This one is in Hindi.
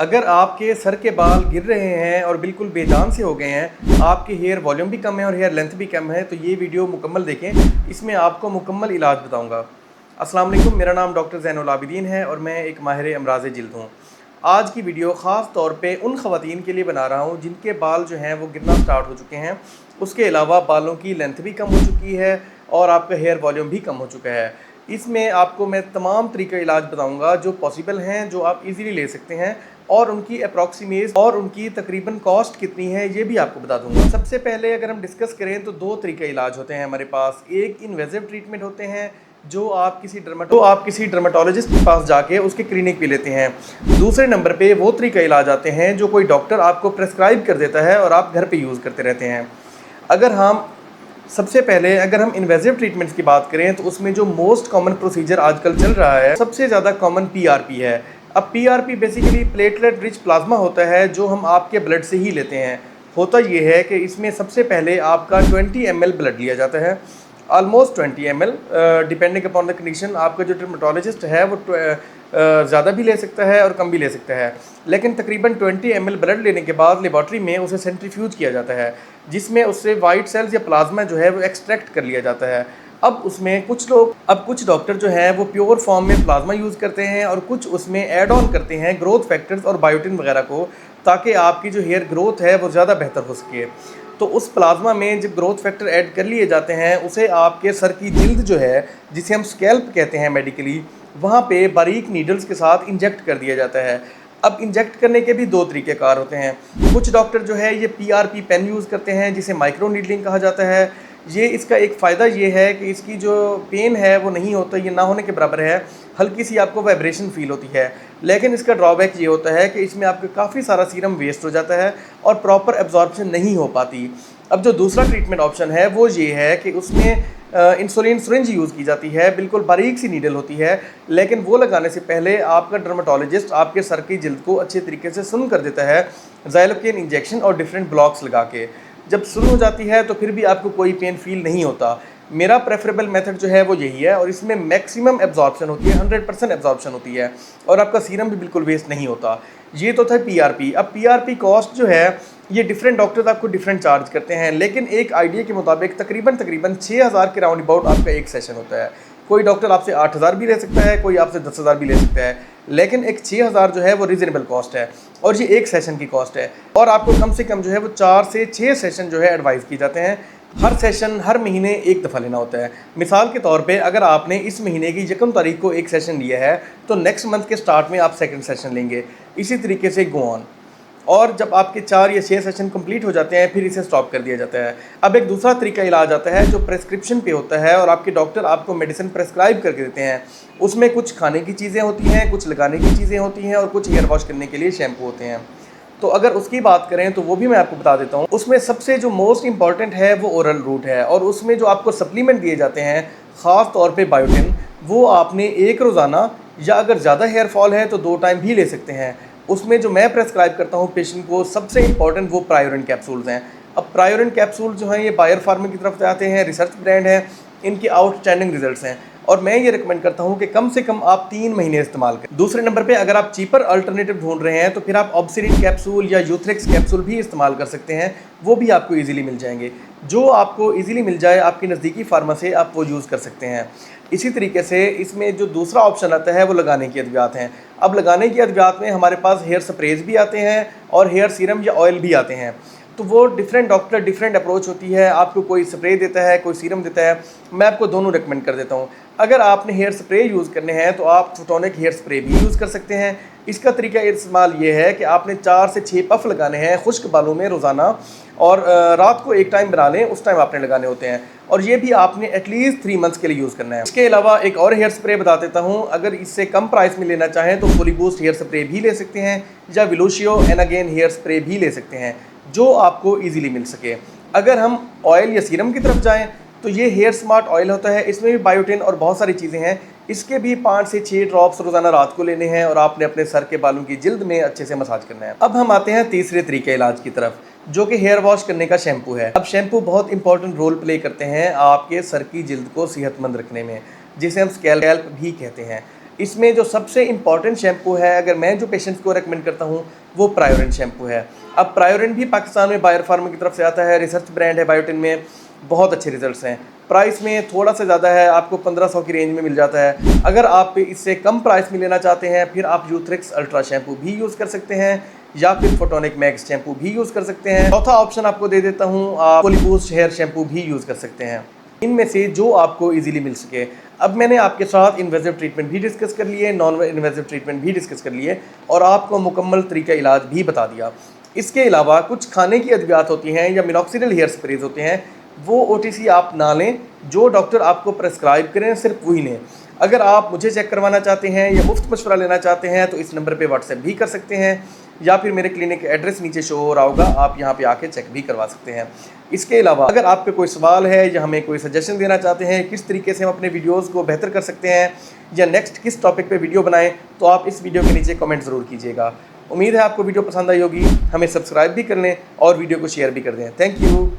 अगर आपके सर के बाल गिर रहे हैं और बिल्कुल बेजान से हो गए हैं, आपके हेयर वॉल्यूम भी कम है और हेयर लेंथ भी कम है, तो ये वीडियो मुकम्मल देखें। इसमें आपको मुकम्मल इलाज बताऊंगा। अस्सलाम वालेकुम, मेरा नाम डॉक्टर ज़ैनुल आबिदीन है और मैं एक माहिर अमराज़ जिल्द हूँ। आज की वीडियो ख़ास तौर पे उन ख़वातीन के लिए बना रहा हूँ जिनके बाल जो हैं वो गिरना स्टार्ट हो चुके हैं। उसके अलावा बालों की लेंथ भी कम हो चुकी है और आपका हेयर वॉल्यूम भी कम हो चुका है। इसमें आपको मैं तमाम तरीक़े इलाज बताऊंगा जो पॉसिबल हैं, जो आप इजीली ले सकते हैं, और उनकी अप्रॉक्सीमेट और उनकी तकरीबन कॉस्ट कितनी है ये भी आपको बता दूंगा। सबसे पहले अगर हम डिस्कस करें तो दो तरीके इलाज होते हैं हमारे पास। एक इन्वेजिव ट्रीटमेंट होते हैं जो आप किसी डर्माटोलॉजिस्ट के पास जाके उसके क्लिनिक पे लेते हैं। दूसरे नंबर पे वो तरीका इलाज आते हैं जो कोई डॉक्टर आपको प्रेस्क्राइब कर देता है और आप घर पे यूज़ करते रहते हैं। सबसे पहले अगर हम इन्वेजिव ट्रीटमेंट्स की बात करें तो उसमें जो मोस्ट कॉमन प्रोसीजर आजकल चल रहा है, सबसे ज़्यादा कॉमन पीआरपी है। अब PRP basically platelet rich plasma होता है जो हम आपके ब्लड से ही लेते हैं। होता ये है कि इसमें सबसे पहले आपका 20 ml ब्लड लिया जाता है, almost 20 ml, depending upon the condition. आपका जो डर्मेटोलॉजिस्ट है वो ज़्यादा भी ले सकता है और कम भी ले सकता है, लेकिन तकरीबन 20 ml ब्लड लेने के बाद लेबॉर्ट्री में उसे सेंट्रीफ्यूज किया जाता है, जिसमें उससे वाइट सेल्स या प्लाज्मा जो है वो एक्सट्रैक्ट कर लिया जाता है। अब कुछ डॉक्टर जो हैं वो प्योर फॉर्म में प्लाज्मा यूज़ करते हैं और कुछ उसमें ऐड ऑन करते हैं ग्रोथ फैक्टर्स और बायोटिन वगैरह को, ताकि आपकी जो हेयर ग्रोथ है वो ज़्यादा बेहतर हो सके। तो उस प्लाज्मा में जब ग्रोथ फैक्टर ऐड कर लिए जाते हैं, उसे आपके सर की जिल्द जो है, जिसे हम स्कैल्प कहते हैं मेडिकली, वहाँ पे बारीक नीडल्स के साथ इंजेक्ट कर दिया जाता है। अब इंजेक्ट करने के भी दो तरीक़ेकार होते हैं। कुछ डॉक्टर जो है ये पीआरपी पेन यूज़ करते हैं जिसे माइक्रो नीडलिंग कहा जाता है। ये इसका एक फ़ायदा ये है कि इसकी जो पेन है वो नहीं होता, ये ना होने के बराबर है, हल्की सी आपको वाइब्रेशन फील होती है। लेकिन इसका ड्रॉबैक ये होता है कि इसमें आपका काफ़ी सारा सीरम वेस्ट हो जाता है और प्रॉपर एब्जॉर्प्शन नहीं हो पाती। अब जो दूसरा ट्रीटमेंट ऑप्शन है वो ये है कि उसमें इंसुलिन सिरिंज यूज़ की जाती है, बिल्कुल बारीक सी नीडल होती है, लेकिन वो लगाने से पहले आपका डर्मेटोलॉजिस्ट आपके सर की जिल्द को अच्छे तरीके से सुन कर देता है ज़ाइलोकेन इंजेक्शन और डिफरेंट ब्लॉक्स लगा के। जब सुन हो जाती है तो फिर भी आपको कोई पेन फील नहीं होता। मेरा प्रेफरेबल मेथड जो है वो यही है और इसमें मैक्सिमम एब्जॉर्प्शन होती है, 100% एब्जॉर्प्शन होती है और आपका सीरम भी बिल्कुल वेस्ट नहीं होता। ये तो था पीआरपी। अब पीआरपी कॉस्ट जो है ये डिफरेंट डॉक्टर्स आपको डिफरेंट चार्ज करते हैं, लेकिन एक आइडिया के मुताबिक तकरीबन 6000 के राउंड अबाउट आपका एक सेशन होता है। कोई डॉक्टर आपसे 8000 भी ले सकता है, कोई आपसे 10,000 भी ले सकता है, लेकिन एक 6000 जो है वो रीज़नेबल कॉस्ट है और ये एक सेशन की कॉस्ट है। और आपको कम से कम जो है वो 4 से 6 सेशन जो है एडवाइस की जाते हैं। हर सेशन हर महीने एक दफ़ा लेना होता है। मिसाल के तौर पे अगर आपने इस महीने की 1 तारीख को एक सेशन लिया है तो नेक्स्ट मंथ के स्टार्ट में आप सेकंड सेशन लेंगे, इसी तरीके से गो ऑन। और जब आपके 4 या 6 सेशन कंप्लीट हो जाते हैं फिर इसे स्टॉप कर दिया जाता है। अब एक दूसरा तरीका इलाज आता है जो प्रेस्क्रिप्शन पे होता है और आपके डॉक्टर आपको मेडिसिन प्रेस्क्राइब करके देते हैं। उसमें कुछ खाने की चीज़ें होती हैं, कुछ लगाने की चीज़ें होती हैं और कुछ हेयर वॉश करने के लिए शैम्पू होते हैं। तो अगर उसकी बात करें तो वो भी मैं आपको बता देता हूँ। उसमें सबसे जो मोस्ट इंपॉर्टेंट है वो ओरल रूट है और उसमें जो आपको सप्लीमेंट दिए जाते हैं, ख़ास तौर पे बायोटिन, वो आपने एक रोज़ाना या अगर ज़्यादा हेयर फॉल है तो 2 टाइम भी ले सकते हैं। उसमें जो मैं प्रेस्क्राइब करता हूँ पेशेंट को, सबसे इंपॉर्टेंट वो प्रायोरिन कैप्सूल्स हैं। अब प्रायोरिन कैप्सूल जो हैं ये बायर फार्मा की तरफ से आते हैं, रिसर्च ब्रांड है, इनके आउटस्टैंडिंग रिजल्ट्स हैं और मैं ये रिकमेंड करता हूँ कि कम से कम आप 3 महीने इस्तेमाल करें। दूसरे नंबर पे अगर आप चीपर अल्टरनेटिव ढूंढ रहे हैं तो फिर आप ऑब्सिडिन कैप्सूल या यूथ्रिक्स कैप्सूल भी इस्तेमाल कर सकते हैं, वो भी आपको ईजिली मिल जाएंगे। जो आपको ईजिली मिल जाए आपकी नज़दीकी फार्मा से आप वो यूज़ कर सकते हैं। इसी तरीके से इसमें जो दूसरा ऑप्शन आता है वो लगाने की अद्वियात हैं। अब लगाने की अद्वियात में हमारे पास हेयर स्प्रेज भी आते हैं और हेयर सीरम या ऑयल भी आते हैं। तो वो डिफरेंट डॉक्टर डिफरेंट अप्रोच होती है, आपको कोई स्प्रे देता है, कोई सीरम देता है। मैं आपको दोनों रिकमेंड कर देता हूँ। अगर आपने हेयर स्प्रे यूज़ करने हैं तो आप फोटोनिक हेयर स्प्रे भी यूज़ कर सकते हैं। इसका तरीका इस्तेमाल ये है कि आपने 4 से 6 पफ लगाने हैं खुश्क बालों में रोज़ाना और रात को एक टाइम बना लें, उस टाइम आपने लगाने होते हैं और ये भी आपने एटलीस्ट 3 मंथ्स के लिए यूज़ करना है। इसके अलावा एक और हेयर स्प्रे बता देता हूँ, अगर इससे कम प्राइस में लेना चाहें तो फुली बूस्ट हेयर स्प्रे भी ले सकते हैं या विलोशियो एनागेन हेयर स्प्रे भी ले सकते हैं, जो आपको ईजिली मिल सके। अगर हम ऑयल या सीरम की तरफ जाएँ तो ये हेयर स्मार्ट ऑयल होता है, इसमें भी बायोटिन और बहुत सारी चीज़ें हैं। इसके भी 5 से 6 ड्रॉप्स रोज़ाना रात को लेने हैं और आपने अपने सर के बालों की जिल्द में अच्छे से मसाज करना है। अब हम आते हैं तीसरे तरीके इलाज की तरफ, जो कि हेयर वॉश करने का शैम्पू है। अब शैम्पू बहुत इंपॉर्टेंट रोल प्ले करते हैं आपके सर की जिल्द को सेहतमंद रखने में, जिसे हम स्कैल्प भी कहते हैं। इसमें जो सबसे इम्पॉर्टेंट शैम्पू है, अगर मैं जो पेशेंट्स को रेकमेंड करता हूँ, वो प्रायोरेंट शैम्पू है। अब प्रायोरेंट भी पाकिस्तान में बायर फार्मा की तरफ से आता है, रिसर्च ब्रांड है बायोटिन में, बहुत अच्छे रिजल्ट्स हैं। प्राइस में थोड़ा सा ज़्यादा है, आपको 1500 की रेंज में मिल जाता है। अगर आप इससे कम प्राइस में लेना चाहते हैं, फिर आप यूथ्रिक्स अल्ट्रा शैम्पू भी यूज़ कर सकते हैं, या फिर फोटोनिक मैक्स शैम्पू भी यूज़ कर सकते हैं। चौथा ऑप्शन आपको दे देता हूँ, आप पोलीबूस्ट हेयर शैम्पू भी यूज़ कर सकते हैं। इनमें से जो आपको इजीली मिल सके। अब मैंने आपके साथ इन्वेजिव ट्रीटमेंट भी डिस्कस कर लिए, नॉन इन्वेजिव ट्रीटमेंट भी डिस्कस कर लिए, और आपको मुकम्मल तरीका इलाज भी बता दिया। इसके अलावा कुछ खाने की अद्वियात होती हैं या मिनॉक्सिडिल हेयर स्प्रेज होते हैं, वो OTC आप ना लें, जो डॉक्टर आपको प्रेस्क्राइब करें सिर्फ वही लें। अगर आप मुझे चेक करवाना चाहते हैं या मुफ्त मशवरा लेना चाहते हैं तो इस नंबर पे व्हाट्सएप भी कर सकते हैं, या फिर मेरे क्लिनिक एड्रेस नीचे शो हो रहा होगा, आप यहाँ पे आके चेक भी करवा सकते हैं। इसके अलावा अगर आपके कोई सवाल है या हमें कोई सजेशन देना चाहते हैं किस तरीके से हम अपने वीडियोस को बेहतर कर सकते हैं या नेक्स्ट किस टॉपिक पे वीडियो बनाएं, तो आप इस वीडियो के नीचे कमेंट ज़रूर कीजिएगा। उम्मीद है आपको वीडियो पसंद आई होगी। हमें सब्सक्राइब भी कर लें और वीडियो को शेयर भी कर दें। Thank you.